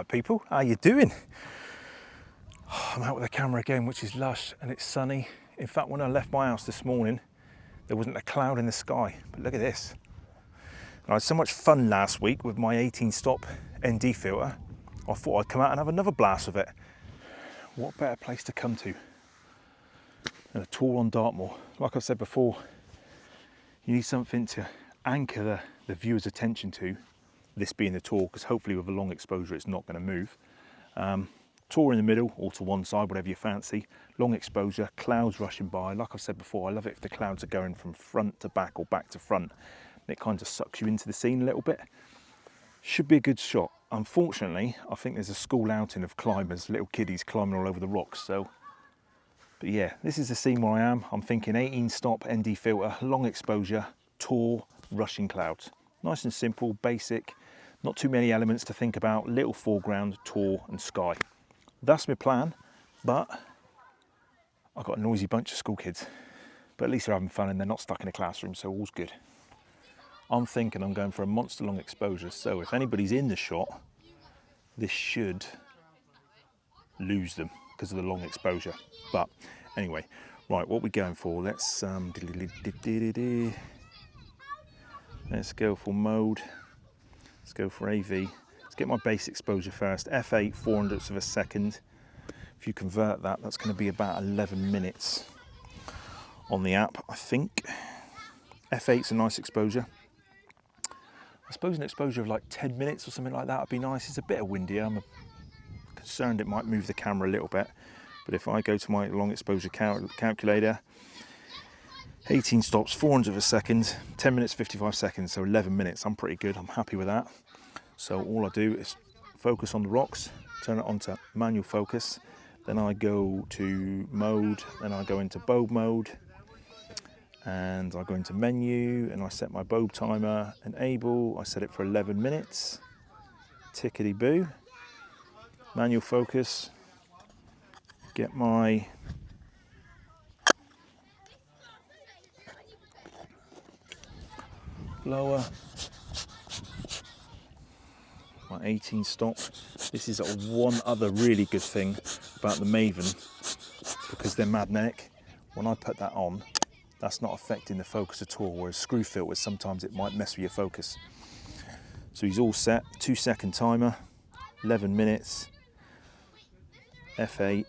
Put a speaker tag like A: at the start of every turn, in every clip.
A: people, how you doing? I'm out with the camera again, which is lush and it's sunny. In fact, when I left my house this morning, there wasn't a cloud in the sky, but look at this. I had so much fun last week with my 18 stop ND filter, I thought I'd come out and have another blast with it. What better place to come to than a tour on Dartmoor? Like I said before, you need something to anchor the viewer's attention to, this being the tour, because hopefully with a long exposure it's not going to move. Tour in the middle or to one side, whatever you fancy. Long exposure, clouds rushing by. Like I've said before, I love it if the clouds are going from front to back or back to front. It kind of sucks you into the scene a little bit. Should be a good shot. Unfortunately, I think there's a school outing of climbers, little kiddies climbing all over the rocks. So, but yeah, this is the scene where I am. I'm thinking 18 stop ND filter, long exposure, tour, rushing clouds. Nice and simple, basic, not too many elements to think about. Little foreground, tour and sky. That's my plan, but I've got a noisy bunch of school kids. But at least they're having fun and they're not stuck in a classroom, so all's good. I'm thinking I'm going for a monster long exposure, so if anybody's in the shot, this should lose them because of the long exposure. But anyway, right, what we're going for, let's go for mode, let's go for AV. Let's get my base exposure first, f8 400ths of a second. If you convert that, that's going to be about 11 minutes on the app, I think. f8's a nice exposure. I suppose an exposure of like 10 minutes or something like that would be nice. It's a bit windier. I'm concerned it might move the camera a little bit. But if I go to my long exposure calculator, 18 stops, 400 of a second, 10 minutes, 55 seconds, so 11 minutes. I'm pretty good. I'm happy with that. So all I do is focus on the rocks, turn it on to manual focus. Then I go to mode, then I go into bow mode. And I go into menu and I set my bow timer, enable, I set it for 11 minutes, tickety boo, manual focus, get my blower, my 18 stop. This is one other really good thing about the Bevan, because they're magnetic. When I put that on, that's not affecting the focus at all, whereas screw filters, sometimes it might mess with your focus. So he's all set, 2-second timer, 11 minutes, f8.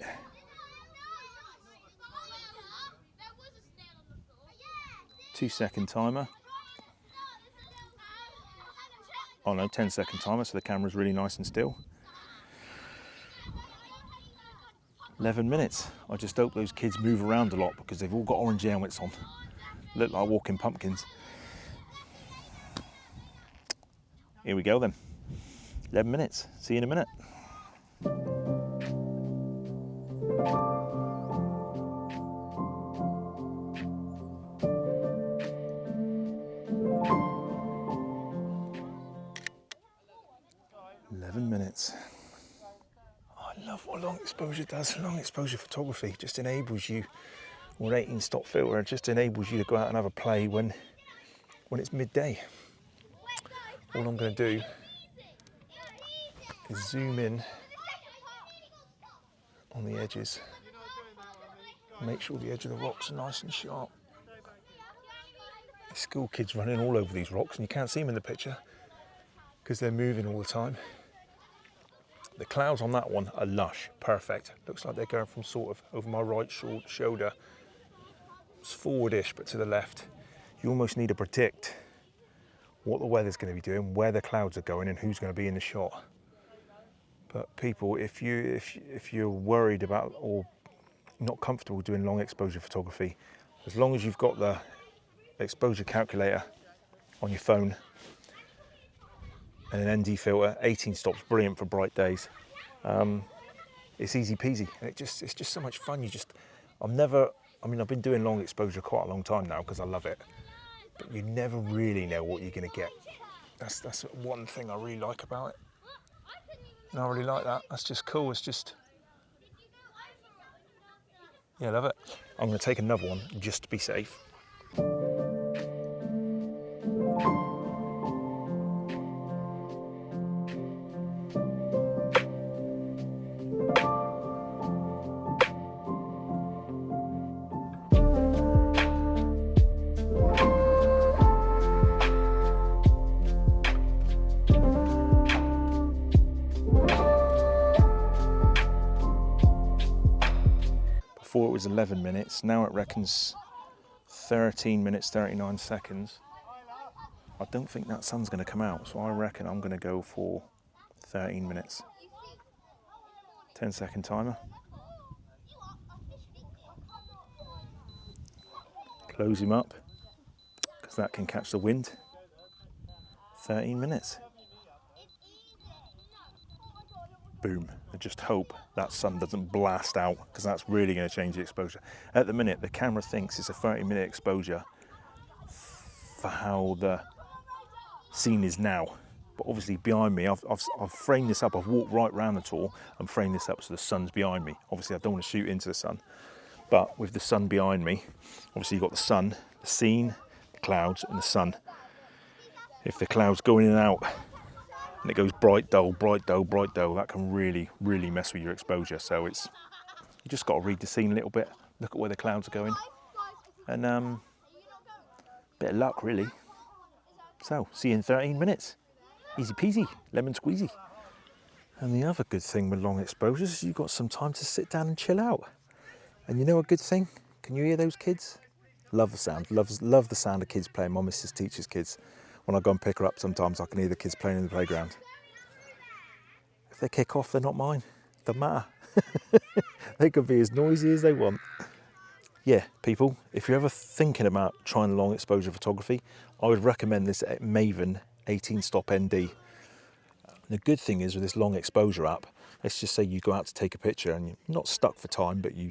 A: Two-second timer. Oh no, 10-second timer, so the camera's really nice and still. 11 minutes. I just hope those kids move around a lot because they've all got orange helmets on. Look like walking pumpkins. Here we go then. 11 minutes. See you in a minute. I love what long exposure does. Long exposure photography just enables you, or 18 stop filter, just enables you to go out and have a play when it's midday. All I'm going to do is zoom in on the edges, make sure the edge of the rocks are nice and sharp. There's school kids running all over these rocks and you can't see them in the picture because they're moving all the time. The clouds on that one are lush, perfect. Looks like they're going from sort of over my right shoulder. It's forward-ish, but to the left. You almost need to predict what the weather's going to be doing, where the clouds are going, and who's going to be in the shot. But people, if you're worried about or not comfortable doing long exposure photography, as long as you've got the exposure calculator on your phone and an ND filter, 18 stops, brilliant for bright days. It's easy peasy, and it's just so much fun. I've been doing long exposure quite a long time now because I love it, but you never really know what you're going to get. That's one thing I really like about it. And I really like that. That's just cool. It's just, yeah, I love it. I'm going to take another one just to be safe. before it was 11 minutes, now it reckons 13 minutes, 39 seconds. I don't think that sun's going to come out, so I reckon I'm going to go for 13 minutes. 10-second timer. Close him up, because that can catch the wind. 13 minutes. Boom. I just hope that sun doesn't blast out, because that's really going to change the exposure. At the minute, the camera thinks it's a 30-minute exposure for how the scene is now. But obviously behind me, I've framed this up. I've walked right round the tour and framed this up so the sun's behind me. Obviously, I don't want to shoot into the sun. But with the sun behind me, obviously you've got the sun, the scene, the clouds, and the sun. If the clouds go in and out, and it goes bright, dull, bright, dull, bright, dull, that can really, really mess with your exposure. So you just got to read the scene a little bit, look at where the clouds are going, and bit of luck, really. So, see you in 13 minutes. Easy peasy, lemon squeezy. And the other good thing with long exposures is you've got some time to sit down and chill out. And you know a good thing? Can you hear those kids? Love the sound, love the sound of kids playing. My missus teaches kids. When I go and pick her up, sometimes I can hear the kids playing in the playground. If they kick off, they're not mine. Doesn't matter. They could be as noisy as they want. Yeah, people, if you're ever thinking about trying long exposure photography, I would recommend this Bevan 18-stop ND. The good thing is with this long exposure app, let's just say you go out to take a picture and you're not stuck for time, but you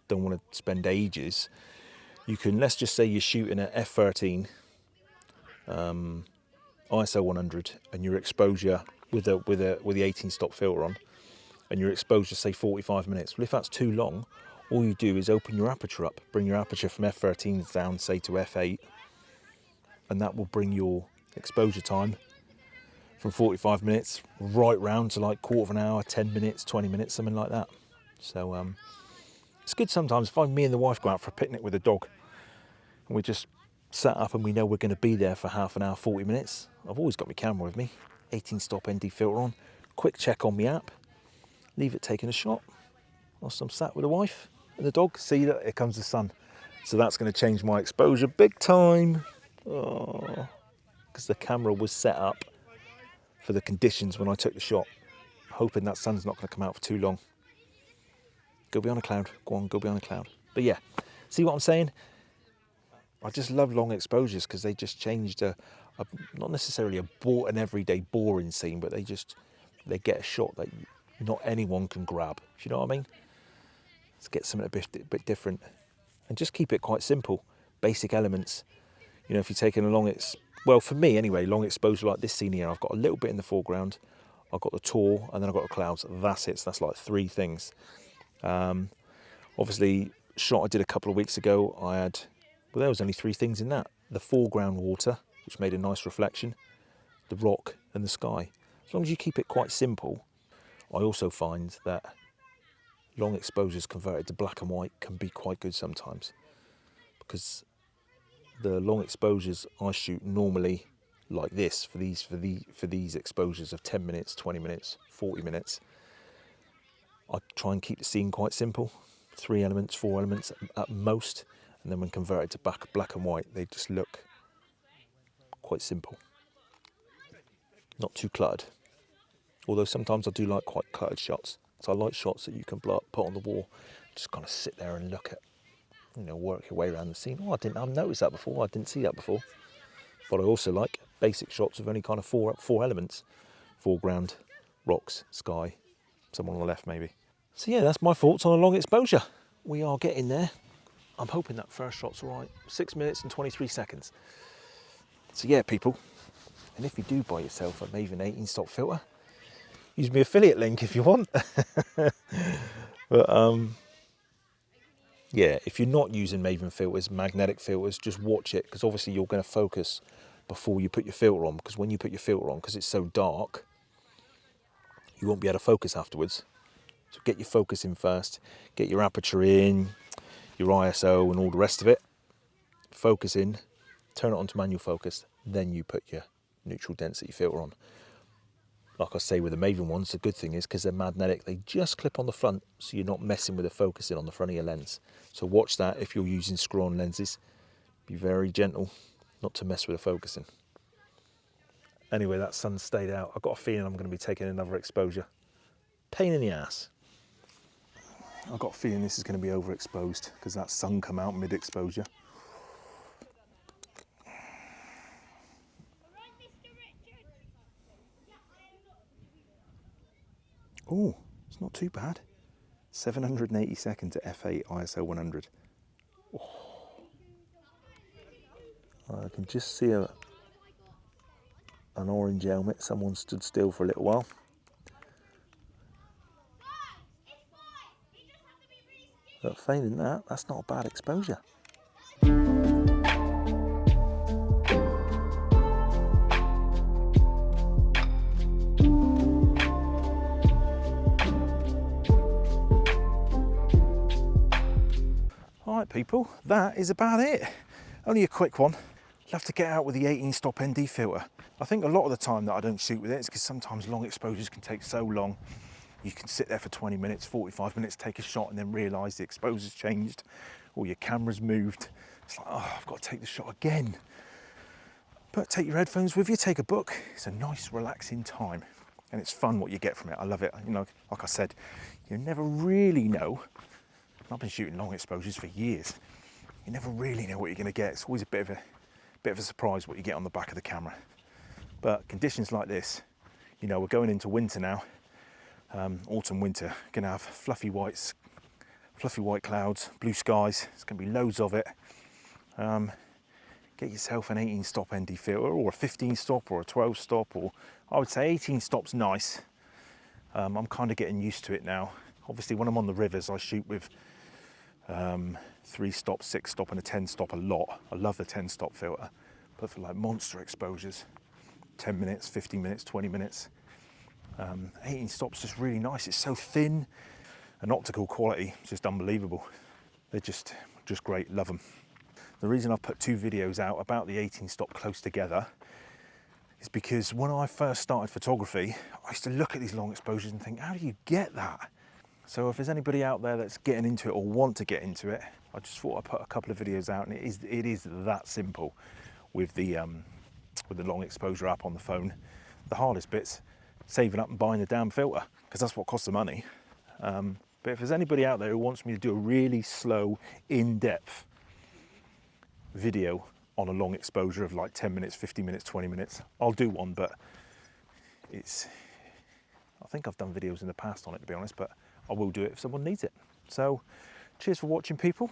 A: don't want to spend ages. You can, let's just say you're shooting at f13, ISO 100, and your exposure with the 18-stop filter on, and your exposure say 45 minutes. Well, if that's too long, all you do is open your aperture up, bring your aperture from f13 down, say to f8, and that will bring your exposure time from 45 minutes right round to like quarter of an hour, 10 minutes, 20 minutes, something like that. So it's good sometimes if me and the wife go out for a picnic with a dog and we just sat up and we know we're going to be there for half an hour, 40 minutes. I've always got my camera with me, 18-stop ND filter on, quick check on my app, leave it taking a shot whilst I'm sat with the wife and the dog. See that here comes the sun. So that's going to change my exposure big time. Oh, because the camera was set up for the conditions when I took the shot, hoping that sun's not going to come out for too long. Go behind a cloud. Go on, go behind a cloud. But yeah, see what I'm saying? I just love long exposures because they just changed not necessarily an everyday boring scene, but they get a shot that not anyone can grab. Do you know what I mean? Let's get something a bit different. And just keep it quite simple. Basic elements. You know, if you're taking a well, for me anyway, long exposure like this scene here, I've got a little bit in the foreground, I've got the tour, and then I've got the clouds. That's it. So that's like three things. Obviously, shot I did a couple of weeks ago, there was only three things in that. The foreground water, which made a nice reflection, the rock, and the sky. As long as you keep it quite simple, I also find that long exposures converted to black and white can be quite good sometimes, because the long exposures I shoot normally like this for these exposures of 10 minutes, 20 minutes, 40 minutes, I try and keep the scene quite simple, 3 elements, 4 elements at most, and then when converted to black and white, they just look quite simple, not too cluttered. Although sometimes I do like quite cluttered shots. So I like shots that you can put on the wall, just kind of sit there and look at, work your way around the scene. Oh, I've noticed that before. I didn't see that before. But I also like basic shots of only kind of four elements: foreground, rocks, sky, someone on the left maybe. So yeah, that's my thoughts on a long exposure. We are getting there. I'm hoping that first shot's all right. 6 minutes and 23 seconds. So yeah, people. And if you do buy yourself a Bevan 18-stop filter, use my affiliate link if you want. But yeah, if you're not using Bevan filters, magnetic filters, just watch it, because obviously you're going to focus before you put your filter on, because when you put your filter on, because it's so dark, you won't be able to focus afterwards. So get your focus in first, get your aperture in, your ISO and all the rest of it. Focus in, turn it on to manual focus, then you put your neutral density filter on. Like I say with the Maven ones, the good thing is because they're magnetic, they just clip on the front, so you're not messing with the focusing on the front of your lens. So watch that if you're using screw-on lenses. Be very gentle not to mess with the focusing. Anyway, that sun stayed out. I've got a feeling I'm going to be taking another exposure. Pain in the ass. I've got a feeling this is going to be overexposed because that sun come out mid-exposure. Oh, it's not too bad. 780 seconds at f8 ISO 100. Oh. I can just see an orange helmet. Someone stood still for a little while. But failing that, that's not a bad exposure. Alright people, that is about it. Only a quick one. Love to get out with the 18 stop ND filter. I think a lot of the time that I don't shoot with it is because sometimes long exposures can take so long. You can sit there for 20 minutes, 45 minutes, take a shot and then realise the exposure's changed or your camera's moved. It's like, oh, I've got to take the shot again. But take your headphones with you, take a book. It's a nice, relaxing time. And it's fun what you get from it. I love it. You know, like I said, you never really know. I've been shooting long exposures for years. You never really know what you're going to get. It's always a bit of a surprise what you get on the back of the camera. But conditions like this, you know, we're going into winter now. Autumn, winter, going to have fluffy white clouds, blue skies. It's going to be loads of it. Get yourself an 18 stop ND filter or a 15 stop or a 12 stop, or I would say 18 stop's nice. I'm kind of getting used to it now. Obviously when I'm on the rivers I shoot with 3 stop, 6 stop and a 10 stop a lot. I love the 10 stop filter, but for like monster exposures, 10 minutes, 15 minutes, 20 minutes, 18 stop's just really nice. It's so thin and optical quality is just unbelievable. They're just great, love them. The reason I've put 2 videos out about the 18 stop close together is because when I first started photography, I used to look at these long exposures and think, how do you get that? So if there's anybody out there that's getting into it or want to get into it, I just thought I'd put a couple of videos out, and it is that simple with the long exposure app on the phone. The hardest bit's saving up and buying the damn filter, because that's what costs the money. But if there's anybody out there who wants me to do a really slow, in-depth video on a long exposure of like 10 minutes, 15 minutes, 20 minutes, I'll do one, but I think I've done videos in the past on it, to be honest, but I will do it if someone needs it. So cheers for watching, people.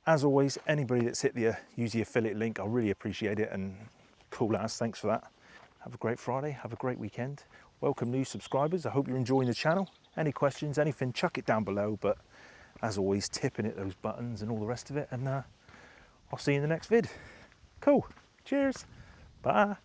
A: As always, anybody that's use the affiliate link, I really appreciate it, and cool as, thanks for that. Have a great Friday, have a great weekend. Welcome new subscribers, I hope you're enjoying the channel. Any questions, anything, chuck it down below, but as always, tipping at those buttons and all the rest of it, and I'll see you in the next vid. Cool, cheers, bye.